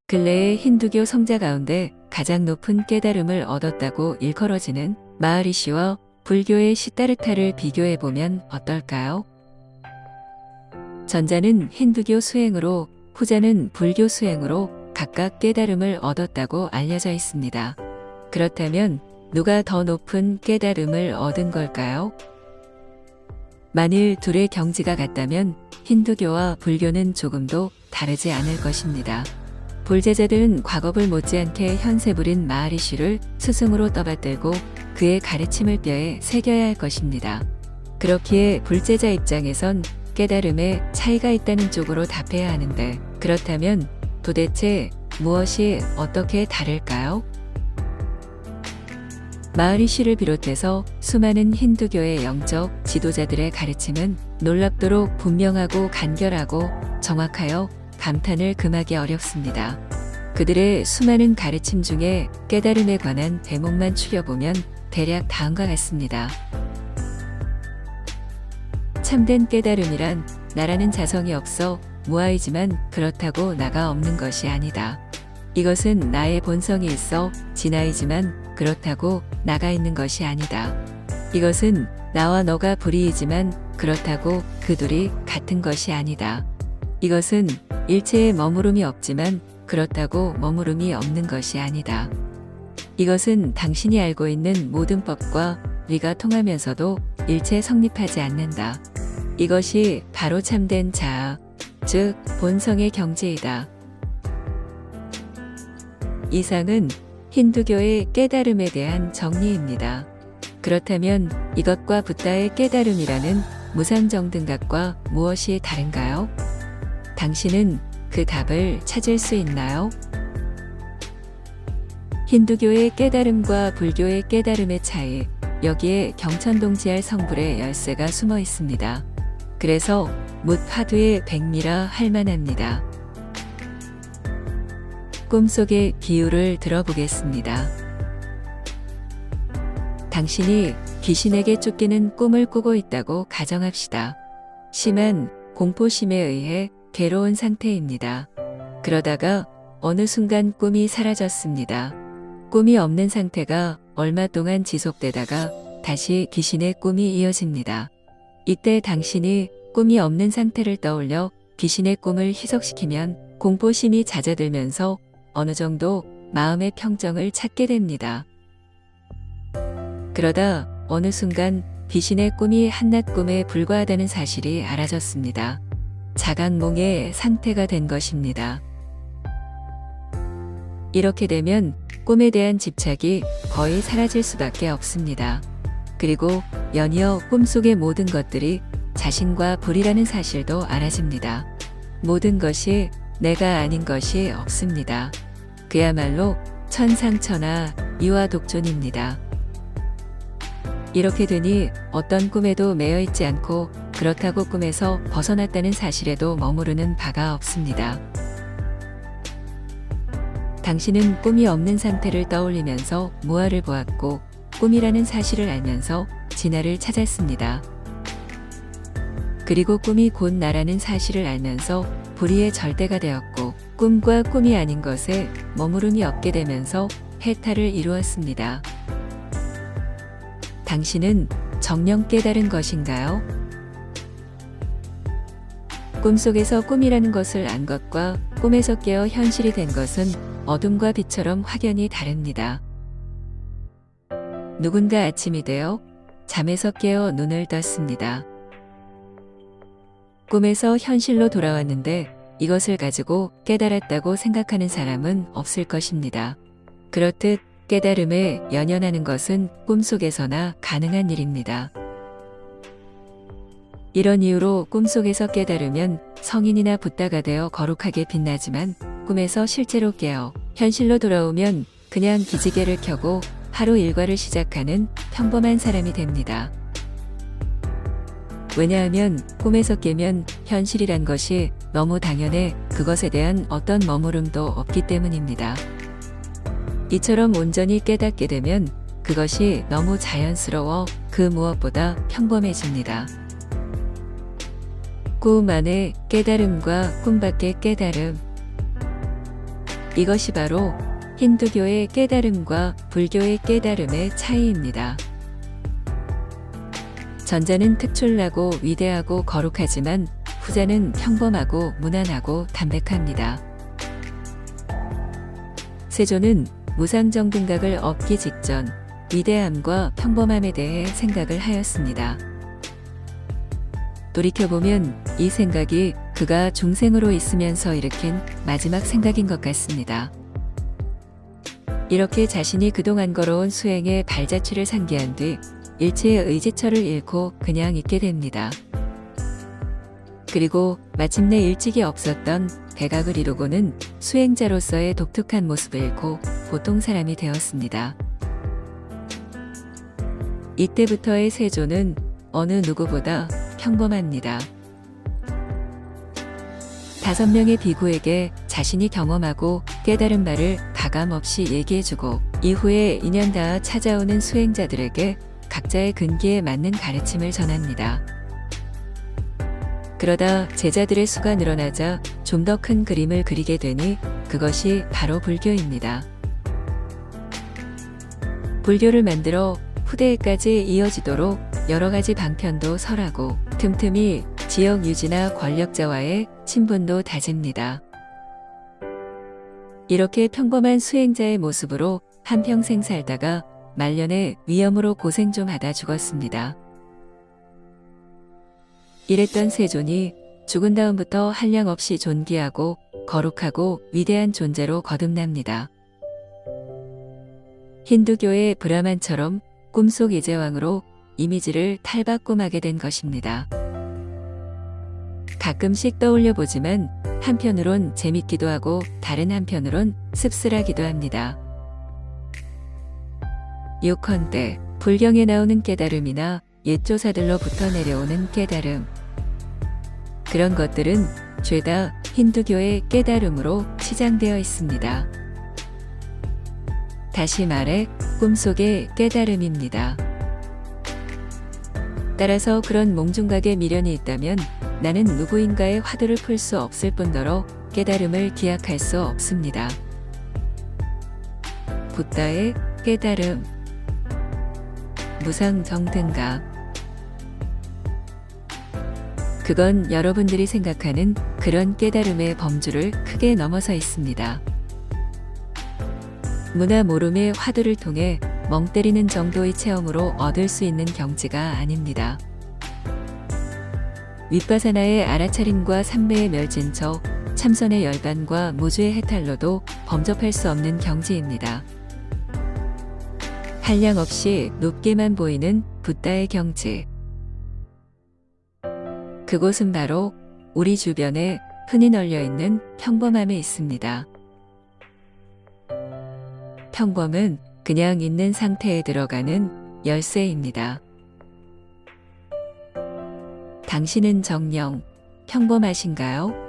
근래의 힌두교 성자 가운데 가장 높은 깨달음을 얻었다고 일컬어지는 마하리시와 불교의 시타르타를 비교해보면 어떨까요? 전자는 힌두교 수행으로, 후자는 불교 수행으로 각각 깨달음을 얻었다고 알려져 있습니다. 그렇다면 누가 더 높은 깨달음을 얻은 걸까요? 만일 둘의 경지가 같다면 힌두교와 불교는 조금도 다르지 않을 것입니다. 불제자들은 과거불 못지않게 현세불인 마하리시를 스승으로 떠받들고 그의 가르침을 뼈에 새겨야 할 것입니다. 그렇기에 불제자 입장에선 깨달음에 차이가 있다는 쪽으로 답해야 하는데, 그렇다면 도대체 무엇이 어떻게 다를까요? 마하리시를 비롯해서 수많은 힌두교의 영적 지도자들의 가르침은 놀랍도록 분명하고 간결하고 정확하여 감탄을 금하기 어렵습니다. 그들의 수많은 가르침 중에 깨달음에 관한 대목만 추려보면 대략 다음과 같습니다. 참된 깨달음이란 나라는 자성이 없어 무아이지만 그렇다고 나가 없는 것이 아니다. 이것은 나의 본성이 있어 진아이지만 그렇다고 나가 있는 것이 아니다. 이것은 나와 너가 불이이지만 그렇다고 그 둘이 같은 것이 아니다. 이것은 일체에 머무름이 없지만 그렇다고 머무름이 없는 것이 아니다. 이것은 당신이 알고 있는 모든 법과 리가 통하면서도 일체 성립하지 않는다. 이것이 바로 참된 자아, 즉 본성의 경지이다. 이상은 힌두교의 깨달음에 대한 정리입니다. 그렇다면 이것과 붓다의 깨달음이라는 무상정등각과 무엇이 다른가요? 당신은 그 답을 찾을 수 있나요? 힌두교의 깨달음과 불교의 깨달음의 차이, 여기에 경천동지할 성불의 열쇠가 숨어 있습니다. 그래서 묻 화두의 백미라 할 만합니다. 꿈속의 비유를 들어보겠습니다. 당신이 귀신에게 쫓기는 꿈을 꾸고 있다고 가정합시다. 심한 공포심에 의해 괴로운 상태입니다. 그러다가 어느 순간 꿈이 사라졌습니다. 꿈이 없는 상태가 얼마 동안 지속되다가 다시 귀신의 꿈이 이어집니다. 이때 당신이 꿈이 없는 상태를 떠올려 귀신의 꿈을 희석시키면 공포심이 잦아들면서 어느 정도 마음의 평정을 찾게 됩니다. 그러다 어느 순간 귀신의 꿈이 한낱 꿈에 불과하다는 사실이 알아졌습니다. 자각몽의 상태가 된 것입니다. 이렇게 되면 꿈에 대한 집착이 거의 사라질 수밖에 없습니다. 그리고 연이어 꿈속의 모든 것들이 자신과 불이라는 사실도 알아집니다. 모든 것이 내가 아닌 것이 없습니다. 그야말로 천상천하 이화독존입니다. 이렇게 되니 어떤 꿈에도 매여 있지 않고 그렇다고 꿈에서 벗어났다는 사실에도 머무르는 바가 없습니다. 당신은 꿈이 없는 상태를 떠올리면서 무아를 보았고 꿈이라는 사실을 알면서 진화를 찾았습니다. 그리고 꿈이 곧 나라는 사실을 알면서 불의의 절대가 되었고 꿈과 꿈이 아닌 것에 머무름이 없게 되면서 해탈을 이루었습니다. 당신은 정녕 깨달은 것인가요? 꿈속에서 꿈이라는 것을 안 것과 꿈에서 깨어 현실이 된 것은 어둠과 빛처럼 확연히 다릅니다. 누군가 아침이 되어 잠에서 깨어 눈을 떴습니다. 꿈에서 현실로 돌아왔는데 이것을 가지고 깨달았다고 생각하는 사람은 없을 것입니다. 그렇듯 깨달음에 연연하는 것은 꿈속에서나 가능한 일입니다. 이런 이유로 꿈속에서 깨달으면 성인이나 붓다가 되어 거룩하게 빛나지만 꿈에서 실제로 깨어 현실로 돌아오면 그냥 기지개를 켜고 하루 일과를 시작하는 평범한 사람이 됩니다. 왜냐하면 꿈에서 깨면 현실이란 것이 너무 당연해 그것에 대한 어떤 머무름도 없기 때문입니다. 이처럼 온전히 깨닫게 되면 그것이 너무 자연스러워 그 무엇보다 평범해집니다. 꿈 안의 깨달음과 꿈 밖의 깨달음. 이것이 바로 힌두교의 깨달음과 불교의 깨달음의 차이입니다. 전자는 특출나고 위대하고 거룩하지만 후자는 평범하고 무난하고 담백합니다. 세조는 무상정등각을 얻기 직전 위대함과 평범함에 대해 생각을 하였습니다. 돌이켜보면 이 생각이 그가 중생으로 있으면서 일으킨 마지막 생각인 것 같습니다. 이렇게 자신이 그동안 걸어온 수행의 발자취를 상기한 뒤 일체의 의지처를 잃고 그냥 있게 됩니다. 그리고 마침내 일찍이 없었던 백악을 이루고는 수행자로서의 독특한 모습을 잃고 보통 사람이 되었습니다. 이때부터의 세조는 어느 누구보다 평범합니다. 5명의 비구에게 자신이 경험하고 깨달은 바를 가감없이 얘기해주고 이후에 인연 닿아 찾아오는 수행자들에게 각자의 근기에 맞는 가르침을 전합니다. 그러다 제자들의 수가 늘어나자 좀 더 큰 그림을 그리게 되니 그것이 바로 불교입니다. 불교를 만들어 후대에까지 이어지도록 여러 가지 방편도 설하고 틈틈이 지역 유지나 권력자와의 친분도 다집니다. 이렇게 평범한 수행자의 모습으로 한평생 살다가 말년에 위염으로 고생 좀 하다 죽었습니다. 이랬던 세존이 죽은 다음부터 한량없이 존귀하고 거룩하고 위대한 존재로 거듭납니다. 힌두교의 브라만처럼 꿈속 이제왕으로 이미지를 탈바꿈하게 된 것입니다. 가끔씩 떠올려 보지만 한편으론 재밌기도 하고 다른 한편으론 씁쓸하기도 합니다. 요컨대 불경에 나오는 깨달음이나 옛조사들로부터 내려오는 깨달음, 그런 것들은 죄다 힌두교의 깨달음으로 치장되어 있습니다. 다시 말해 꿈속의 깨달음입니다. 따라서 그런 몽중각에 미련이 있다면 나는 누구인가의 화두를 풀 수 없을 뿐더러 깨달음을 기약할 수 없습니다. 붓다의 깨달음, 무상정등각, 그건 여러분들이 생각하는 그런 깨달음의 범주를 크게 넘어서 있습니다. 무나 모름의 화두를 통해 멍 때리는 정도의 체험으로 얻을 수 있는 경지가 아닙니다. 윗바사나의 알아차림과 삼매의 멸진처, 참선의 열반과 무주의 해탈로도 범접할 수 없는 경지입니다. 한량없이 높게만 보이는 붓다의 경지. 그곳은 바로 우리 주변에 흔히 널려 있는 평범함에 있습니다. 평범은 그냥 있는 상태에 들어가는 열쇠입니다. 당신은 정녕 평범하신가요?